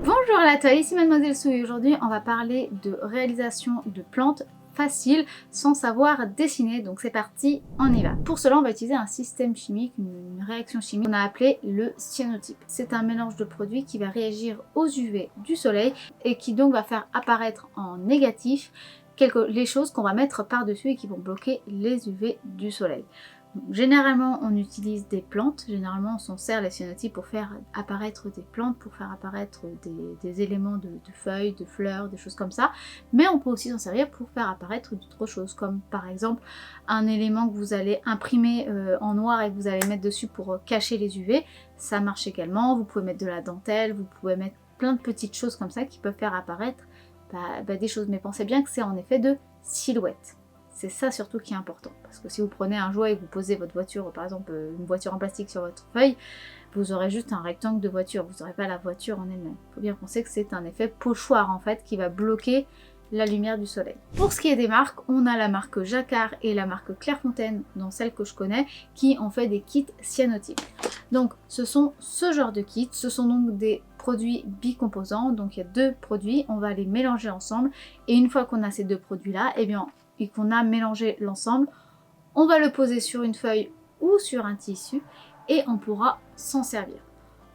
Bonjour à toi, ici Mademoiselle Sou et aujourd'hui on va parler de réalisation de plantes faciles sans savoir dessiner, donc c'est parti, on y va. Pour cela on va utiliser un système chimique, une réaction chimique qu'on a appelé le cyanotype. C'est un mélange de produits qui va réagir aux UV du soleil et qui donc va faire apparaître en négatif les choses qu'on va mettre par-dessus et qui vont bloquer les UV du soleil. Généralement, on utilise des plantes, généralement on s'en sert les cyanotypes pour faire apparaître des plantes, pour faire apparaître des éléments de feuilles, de fleurs, des choses comme ça, mais on peut aussi s'en servir pour faire apparaître d'autres choses, comme par exemple un élément que vous allez imprimer en noir et que vous allez mettre dessus pour cacher les UV, ça marche également. Vous pouvez mettre de la dentelle, vous pouvez mettre plein de petites choses comme ça qui peuvent faire apparaître des choses, mais pensez bien que c'est en effet de silhouette. C'est ça surtout qui est important, parce que si vous prenez un jouet et que vous posez votre voiture, par exemple une voiture en plastique sur votre feuille, vous aurez juste un rectangle de voiture, vous n'aurez pas la voiture en elle-même. Il faut bien penser que c'est un effet pochoir en fait qui va bloquer la lumière du soleil. Pour ce qui est des marques, on a la marque Jacquard et la marque Clairefontaine, dans celle que je connais, qui ont fait des kits cyanotypes. Donc ce sont ce genre de kits, ce sont donc des produits bicomposants, donc il y a deux produits, on va les mélanger ensemble, et une fois qu'on a ces deux produits là, et qu'on a mélangé l'ensemble, on va le poser sur une feuille ou sur un tissu et on pourra s'en servir.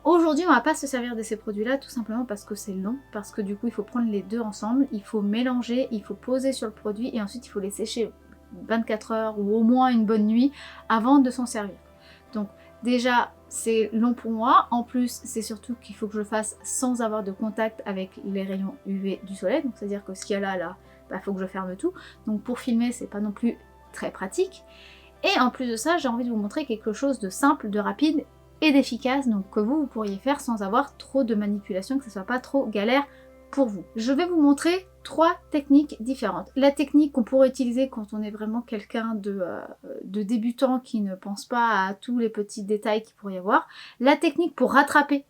Aujourd'hui, on ne va pas se servir de ces produits-là tout simplement parce que c'est long, parce que du coup, il faut prendre les deux ensemble, il faut mélanger, il faut poser sur le produit et ensuite il faut les sécher 24 heures ou au moins une bonne nuit avant de s'en servir. Donc déjà, c'est long pour moi. En plus, c'est surtout qu'il faut que je le fasse sans avoir de contact avec les rayons UV du soleil. Donc c'est-à-dire que ce qu'il y a là, faut que je ferme tout. Donc pour filmer, c'est pas non plus très pratique. Et en plus de ça, j'ai envie de vous montrer quelque chose de simple, de rapide et d'efficace, donc que vous pourriez faire sans avoir trop de manipulation, que ce soit pas trop galère pour vous. Je vais vous montrer 3 techniques différentes. La technique qu'on pourrait utiliser quand on est vraiment quelqu'un de débutant qui ne pense pas à tous les petits détails qu'il pourrait y avoir. La technique pour rattraper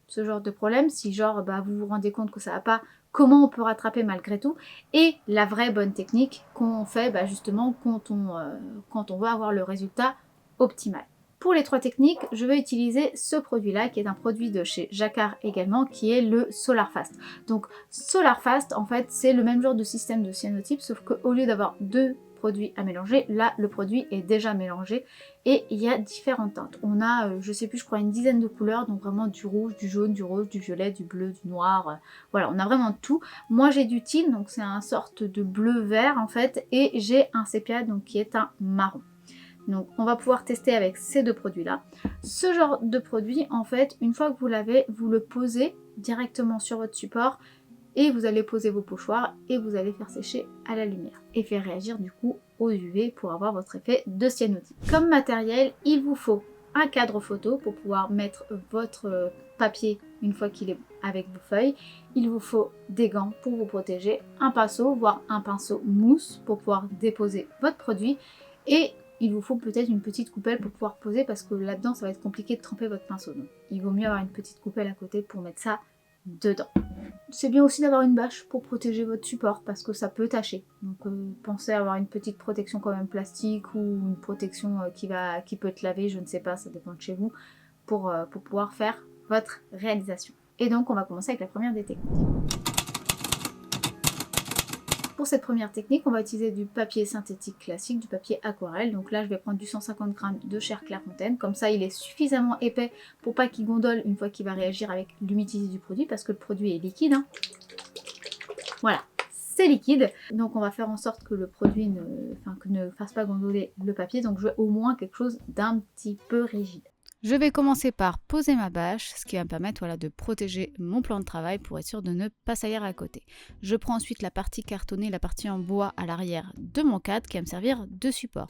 ce genre de problème, si genre vous vous rendez compte que ça va pas, comment on peut rattraper malgré tout, et la vraie bonne technique qu'on fait justement quand on veut avoir le résultat optimal. Pour les 3 techniques, je vais utiliser ce produit-là, qui est un produit de chez Jacquard également, qui est le SolarFast. Donc SolarFast, en fait, c'est le même genre de système de cyanotype, sauf qu'au lieu d'avoir 2 produits à mélanger, là le produit est déjà mélangé et il y a différentes teintes. On a, je sais plus, je crois une dizaine de couleurs, donc vraiment du rouge, du jaune, du rose, du violet, du bleu, du noir, voilà, on a vraiment tout. Moi j'ai du teal, donc c'est un sorte de bleu-vert en fait, et j'ai un sépia, donc qui est un marron. Donc on va pouvoir tester avec ces deux produits là. Ce genre de produit, en fait, une fois que vous l'avez, vous le posez directement sur votre support et vous allez poser vos pochoirs et vous allez faire sécher à la lumière et faire réagir du coup aux UV pour avoir votre effet de cyanotype. Comme matériel, il vous faut un cadre photo pour pouvoir mettre votre papier une fois qu'il est avec vos feuilles. Il vous faut des gants pour vous protéger, un pinceau, voire un pinceau mousse pour pouvoir déposer votre produit, et il vous faut peut-être une petite coupelle pour pouvoir poser parce que là-dedans ça va être compliqué de tremper votre pinceau. Donc il vaut mieux avoir une petite coupelle à côté pour mettre ça dedans. C'est bien aussi d'avoir une bâche pour protéger votre support parce que ça peut tacher. Donc pensez à avoir une petite protection quand même plastique ou une protection qui peut être lavée, je ne sais pas, ça dépend de chez vous, pour pouvoir faire votre réalisation. Et donc on va commencer avec la première des techniques. Pour cette première technique, on va utiliser du papier synthétique classique, du papier aquarelle. Donc là, je vais prendre du 150 g de chair Clairefontaine. Comme ça, il est suffisamment épais pour pas qu'il gondole une fois qu'il va réagir avec l'humidité du produit, parce que le produit est liquide. Voilà, c'est liquide. Donc on va faire en sorte que le produit ne fasse pas gondoler le papier. Donc je veux au moins quelque chose d'un petit peu rigide. Je vais commencer par poser ma bâche, ce qui va me permettre de protéger mon plan de travail pour être sûr de ne pas salir à côté. Je prends ensuite la partie cartonnée, la partie en bois à l'arrière de mon cadre qui va me servir de support.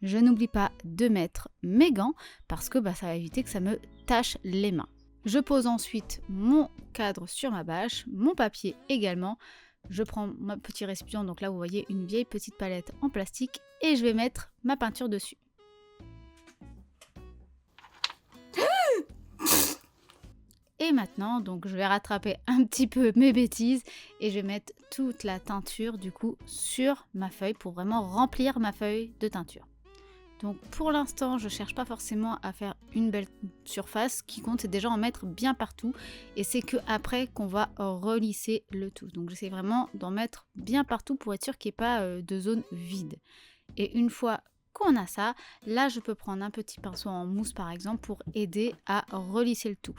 Je n'oublie pas de mettre mes gants parce que ça va éviter que ça me tache les mains. Je pose ensuite mon cadre sur ma bâche, mon papier également. Je prends mon petit récipient, donc là vous voyez une vieille petite palette en plastique, et je vais mettre ma peinture dessus. Et maintenant, donc je vais rattraper un petit peu mes bêtises et je vais mettre toute la teinture du coup sur ma feuille pour vraiment remplir ma feuille de teinture. Donc pour l'instant, je cherche pas forcément à faire une belle surface. Ce qui compte, c'est déjà en mettre bien partout. Et c'est que après qu'on va relisser le tout. Donc j'essaie vraiment d'en mettre bien partout pour être sûr qu'il n'y ait pas de zone vide. Et une fois qu'on a ça, là je peux prendre un petit pinceau en mousse par exemple pour aider à relisser le tout.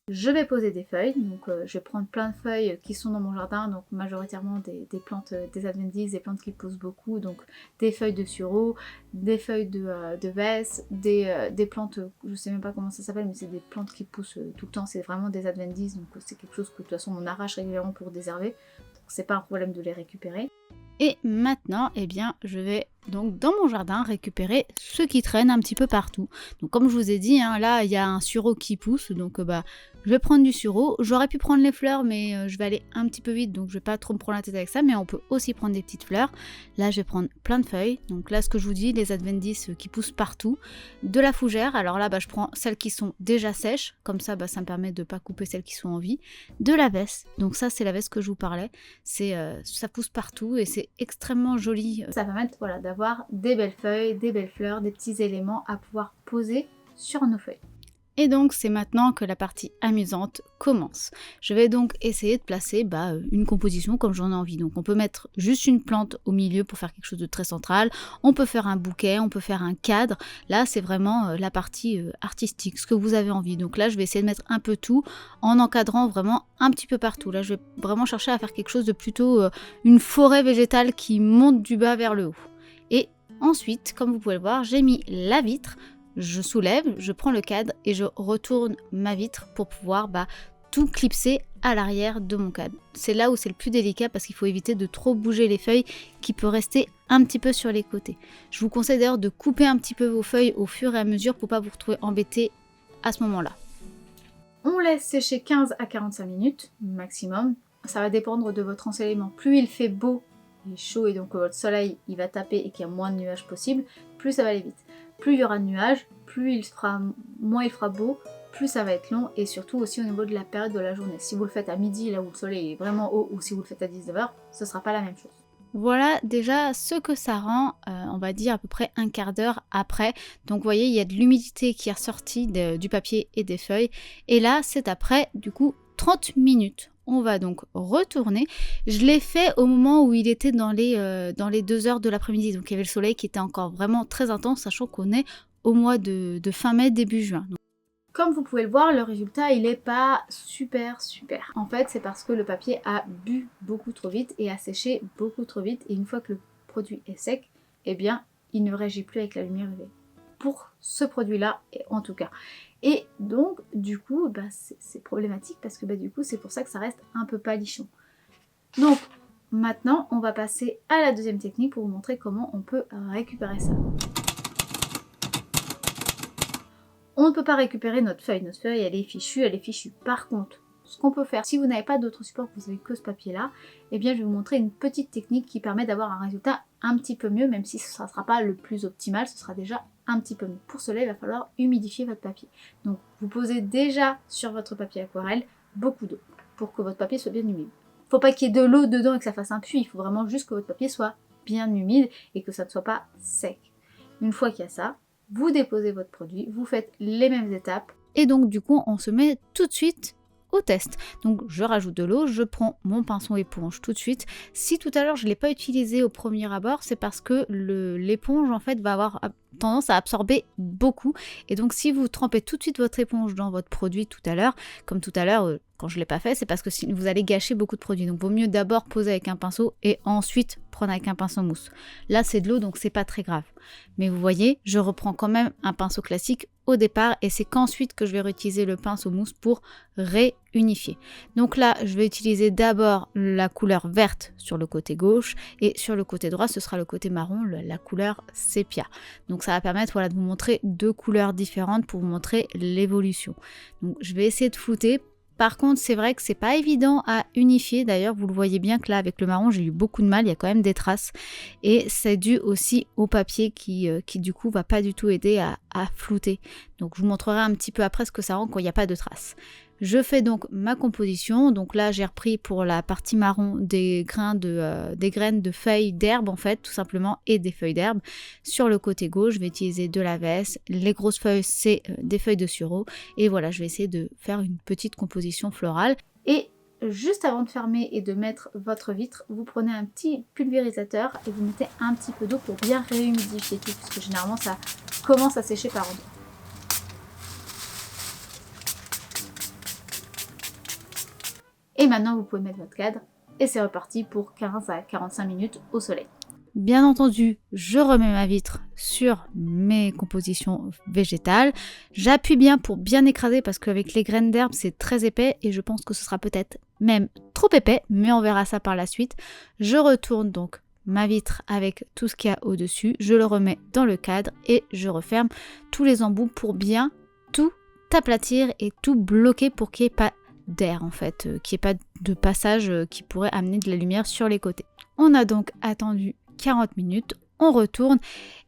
Je vais poser des feuilles, donc je vais prendre plein de feuilles qui sont dans mon jardin, donc majoritairement des plantes, des adventices, des plantes qui poussent beaucoup, donc des feuilles de sureau, des feuilles de vesse, des plantes, je sais même pas comment ça s'appelle, mais c'est des plantes qui poussent tout le temps, c'est vraiment des adventices, donc c'est quelque chose que de toute façon on arrache régulièrement pour désherber, donc c'est pas un problème de les récupérer. Et maintenant, eh bien, je vais donc dans mon jardin récupérer ce qui traîne un petit peu partout. Donc comme je vous ai dit, hein, là il y a un sureau qui pousse, donc je vais prendre du sureau. J'aurais pu prendre les fleurs, mais je vais aller un petit peu vite, donc je vais pas trop me prendre la tête avec ça, mais on peut aussi prendre des petites fleurs. Là je vais prendre plein de feuilles, donc là ce que je vous dis, les adventices qui poussent partout. De la fougère, alors là je prends celles qui sont déjà sèches, comme ça ça me permet de ne pas couper celles qui sont en vie. De la vesse, donc ça c'est la vesse que je vous parlais, ça pousse partout et c'est extrêmement joli. Ça permet voilà, d'avoir des belles feuilles, des belles fleurs, des petits éléments à pouvoir poser sur nos feuilles. Et donc c'est maintenant que la partie amusante commence. Je vais donc essayer de placer une composition comme j'en ai envie. Donc on peut mettre juste une plante au milieu pour faire quelque chose de très central. On peut faire un bouquet, on peut faire un cadre. Là c'est vraiment la partie artistique, ce que vous avez envie. Donc là je vais essayer de mettre un peu tout en encadrant vraiment un petit peu partout. Là je vais vraiment chercher à faire quelque chose de plutôt une forêt végétale qui monte du bas vers le haut. Et ensuite, comme vous pouvez le voir, j'ai mis la vitre. Je soulève, je prends le cadre et je retourne ma vitre pour pouvoir tout clipser à l'arrière de mon cadre. C'est là où c'est le plus délicat parce qu'il faut éviter de trop bouger les feuilles qui peut rester un petit peu sur les côtés. Je vous conseille d'ailleurs de couper un petit peu vos feuilles au fur et à mesure pour ne pas vous retrouver embêté à ce moment-là. On laisse sécher 15 à 45 minutes maximum. Ça va dépendre de votre ensoleillement. Plus il fait beau et chaud et donc votre soleil il va taper et qu'il y a moins de nuages possible, plus ça va aller vite. Plus il y aura de nuages, moins il fera beau, plus ça va être long et surtout aussi au niveau de la période de la journée. Si vous le faites à midi, là où le soleil est vraiment haut, ou si vous le faites à 19h, ce ne sera pas la même chose. Voilà déjà ce que ça rend, on va dire à peu près un quart d'heure après. Donc vous voyez, il y a de l'humidité qui est ressortie du papier et des feuilles. Et là, c'est après du coup 30 minutes. On va donc retourner. Je l'ai fait au moment où il était dans les 2 heures de l'après-midi. Donc il y avait le soleil qui était encore vraiment très intense, sachant qu'on est au mois de fin mai, début juin. Donc, comme vous pouvez le voir, le résultat il n'est pas super. En fait, c'est parce que le papier a bu beaucoup trop vite et a séché beaucoup trop vite. Et une fois que le produit est sec, eh bien, il ne réagit plus avec la lumière UV. Pour ce produit-là, en tout cas. Et donc, du coup, c'est problématique parce que du coup, c'est pour ça que ça reste un peu palichon. Donc, maintenant, on va passer à la deuxième technique pour vous montrer comment on peut récupérer ça. On ne peut pas récupérer notre feuille. Notre feuille, elle est fichue. Par contre, ce qu'on peut faire, si vous n'avez pas d'autre support, que vous n'avez que ce papier-là, eh bien, je vais vous montrer une petite technique qui permet d'avoir un résultat un petit peu mieux, même si ce ne sera pas le plus optimal, ce sera déjà un petit peu mieux. Pour cela, il va falloir humidifier votre papier. Donc, vous posez déjà sur votre papier aquarelle beaucoup d'eau pour que votre papier soit bien humide. Il ne faut pas qu'il y ait de l'eau dedans et que ça fasse un puits. Il faut vraiment juste que votre papier soit bien humide et que ça ne soit pas sec. Une fois qu'il y a ça, vous déposez votre produit, vous faites les mêmes étapes. Et donc, du coup, on se met tout de suite au test. Donc je rajoute de l'eau, je prends mon pinceau éponge tout de suite. Si tout à l'heure je ne l'ai pas utilisé au premier abord, c'est parce que l'éponge en fait va avoir tendance à absorber beaucoup. Et donc si vous trempez tout de suite votre éponge dans votre produit tout à l'heure, comme tout à l'heure quand je ne l'ai pas fait, c'est parce que vous allez gâcher beaucoup de produits. Donc vaut mieux d'abord poser avec un pinceau et ensuite prendre avec un pinceau mousse. Là c'est de l'eau donc c'est pas très grave. Mais vous voyez, je reprends quand même un pinceau classique au départ et c'est qu'ensuite que je vais réutiliser le pinceau mousse pour réunifier. Donc là je vais utiliser d'abord la couleur verte sur le côté gauche et sur le côté droit ce sera le côté marron, la couleur sépia. Donc ça va permettre de vous montrer deux couleurs différentes pour vous montrer l'évolution. Donc je vais essayer de flouter. Par contre, c'est vrai que c'est pas évident à unifier. D'ailleurs, vous le voyez bien que là, avec le marron, j'ai eu beaucoup de mal. Il y a quand même des traces. Et c'est dû aussi au papier qui du coup, va pas du tout aider à flouter. Donc, je vous montrerai un petit peu après ce que ça rend quand il n'y a pas de traces. Je fais donc ma composition. Donc là, j'ai repris pour la partie marron des graines de feuilles d'herbe en fait, tout simplement, et des feuilles d'herbe. Sur le côté gauche, je vais utiliser de la veste. Les grosses feuilles, c'est des feuilles de sureau. Et voilà, je vais essayer de faire une petite composition florale. Et juste avant de fermer et de mettre votre vitre, vous prenez un petit pulvérisateur et vous mettez un petit peu d'eau pour bien réhumidifier tout, parce que généralement ça commence à sécher par endroits. Et maintenant, vous pouvez mettre votre cadre et c'est reparti pour 15 à 45 minutes au soleil. Bien entendu, je remets ma vitre sur mes compositions végétales. J'appuie bien pour bien écraser parce qu'avec les graines d'herbe, c'est très épais et je pense que ce sera peut-être même trop épais, mais on verra ça par la suite. Je retourne donc ma vitre avec tout ce qu'il y a au-dessus. Je le remets dans le cadre et je referme tous les embouts pour bien tout aplatir et tout bloquer pour qu'il n'y ait pas d'air en fait, qu'il n'y ait pas de passage qui pourrait amener de la lumière sur les côtés. On a donc attendu 40 minutes, on retourne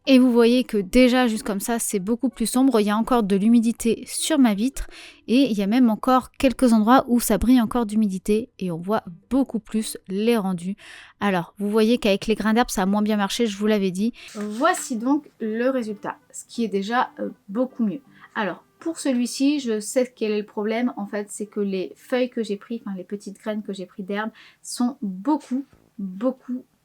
et vous voyez que déjà juste comme ça c'est beaucoup plus sombre, il y a encore de l'humidité sur ma vitre et il y a même encore quelques endroits où ça brille encore d'humidité et on voit beaucoup plus les rendus. Alors vous voyez qu'avec les grains d'herbe ça a moins bien marché, je vous l'avais dit. Voici donc le résultat, ce qui est déjà beaucoup mieux. Alors pour celui-ci, je sais quel est le problème en fait, c'est que les feuilles que j'ai pris, enfin les petites graines que j'ai pris d'herbe sont beaucoup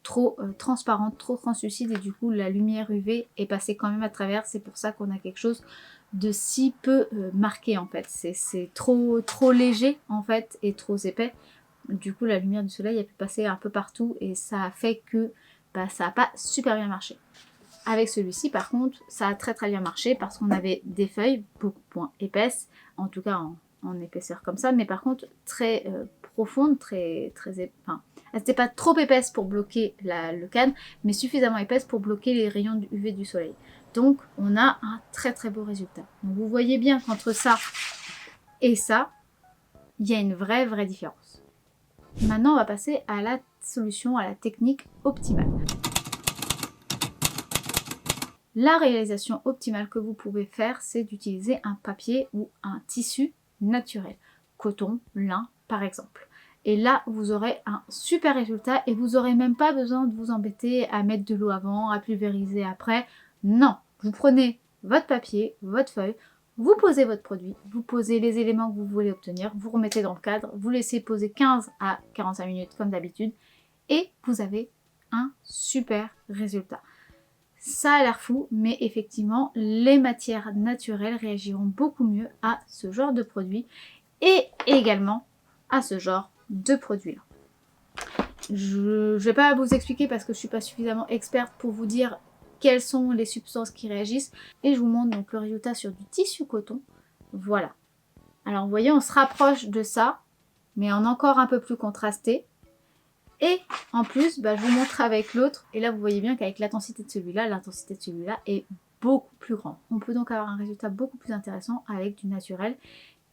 trop transparente, trop translucide et du coup la lumière UV est passée quand même à travers. C'est pour ça qu'on a quelque chose de si peu marqué en fait. C'est trop léger en fait et trop épais. Du coup la lumière du soleil a pu passer un peu partout et ça a fait que ça n'a pas super bien marché. Avec celui-ci par contre ça a très bien marché parce qu'on avait des feuilles beaucoup moins épaisses, en tout cas en épaisseur comme ça, mais par contre très profonde, elles n'étaient pas trop épaisses pour bloquer le cadre, mais suffisamment épaisses pour bloquer les rayons UV du soleil. Donc on a un très beau résultat. Donc vous voyez bien qu'entre ça et ça, il y a une vraie différence. Maintenant on va passer à la solution, à la technique optimale. La réalisation optimale que vous pouvez faire, c'est d'utiliser un papier ou un tissu naturel, coton, lin par exemple. Et là, vous aurez un super résultat et vous n'aurez même pas besoin de vous embêter à mettre de l'eau avant, à pulvériser après. Non, vous prenez votre papier, votre feuille, vous posez votre produit, vous posez les éléments que vous voulez obtenir, vous remettez dans le cadre, vous laissez poser 15 à 45 minutes comme d'habitude et vous avez un super résultat. Ça a l'air fou, mais effectivement, les matières naturelles réagiront beaucoup mieux à ce genre de produit et également à ce genre de produit-là. Je ne vais pas vous expliquer parce que je ne suis pas suffisamment experte pour vous dire quelles sont les substances qui réagissent. Et je vous montre donc le résultat sur du tissu coton. Voilà. Alors vous voyez, on se rapproche de ça, mais en encore un peu plus contrasté. Et en plus, je vous montre avec l'autre. Et là, vous voyez bien qu'avec l'intensité de celui-là est beaucoup plus grande. On peut donc avoir un résultat beaucoup plus intéressant avec du naturel.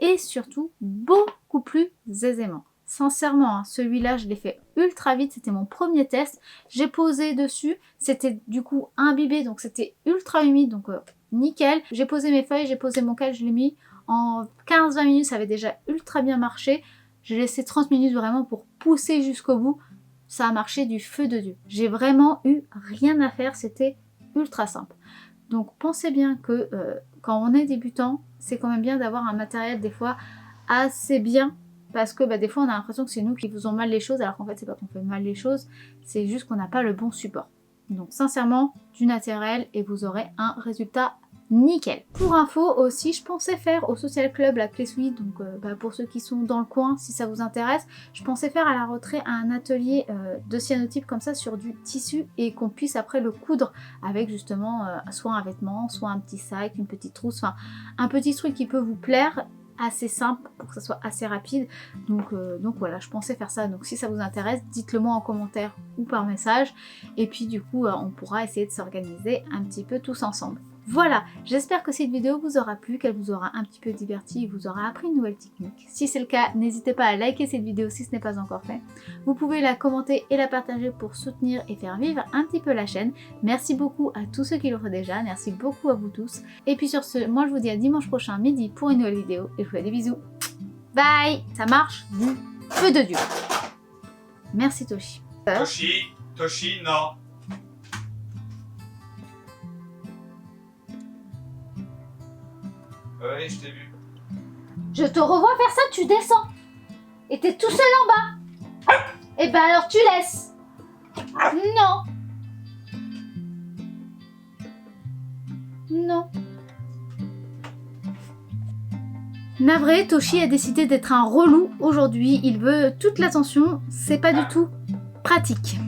Et surtout, beaucoup plus aisément. Sincèrement, celui-là, je l'ai fait ultra vite. C'était mon premier test. J'ai posé dessus. C'était du coup imbibé, donc c'était ultra humide. Donc nickel. J'ai posé mes feuilles, j'ai posé mon cadre, je l'ai mis. En 15-20 minutes, ça avait déjà ultra bien marché. J'ai laissé 30 minutes vraiment pour pousser jusqu'au bout. Ça a marché du feu de Dieu. J'ai vraiment eu rien à faire, c'était ultra simple. Donc pensez bien que quand on est débutant, c'est quand même bien d'avoir un matériel des fois assez bien. Parce que des fois on a l'impression que c'est nous qui faisons mal les choses, alors qu'en fait c'est pas qu'on fait mal les choses, c'est juste qu'on n'a pas le bon support. Donc sincèrement, du naturel et vous aurez un résultat nickel. Pour info aussi, je pensais faire au Social Club la Clé Suisse, donc pour ceux qui sont dans le coin, si ça vous intéresse, je pensais faire à la rentrée un atelier de cyanotype comme ça sur du tissu et qu'on puisse après le coudre avec justement soit un vêtement, soit un petit sac, une petite trousse, enfin un petit truc qui peut vous plaire, assez simple pour que ça soit assez rapide. Donc voilà, je pensais faire ça. Donc si ça vous intéresse, dites-le moi en commentaire ou par message. Et puis du coup, on pourra essayer de s'organiser un petit peu tous ensemble. Voilà, j'espère que cette vidéo vous aura plu, qu'elle vous aura un petit peu diverti et vous aura appris une nouvelle technique. Si c'est le cas, n'hésitez pas à liker cette vidéo si ce n'est pas encore fait. Vous pouvez la commenter et la partager pour soutenir et faire vivre un petit peu la chaîne. Merci beaucoup à tous ceux qui le font déjà, merci beaucoup à vous tous. Et puis sur ce, moi je vous dis à dimanche prochain midi pour une nouvelle vidéo et je vous fais des bisous. Bye. Ça marche du feu de Dieu. Merci Toshi. Toshi, non. Oui, je t'ai vu. Je te revois faire ça, tu descends. Et t'es tout seul en bas. Et ben alors tu laisses. Non. Non. Navré, Toshi a décidé d'être un relou aujourd'hui. Il veut toute l'attention. C'est pas du tout pratique.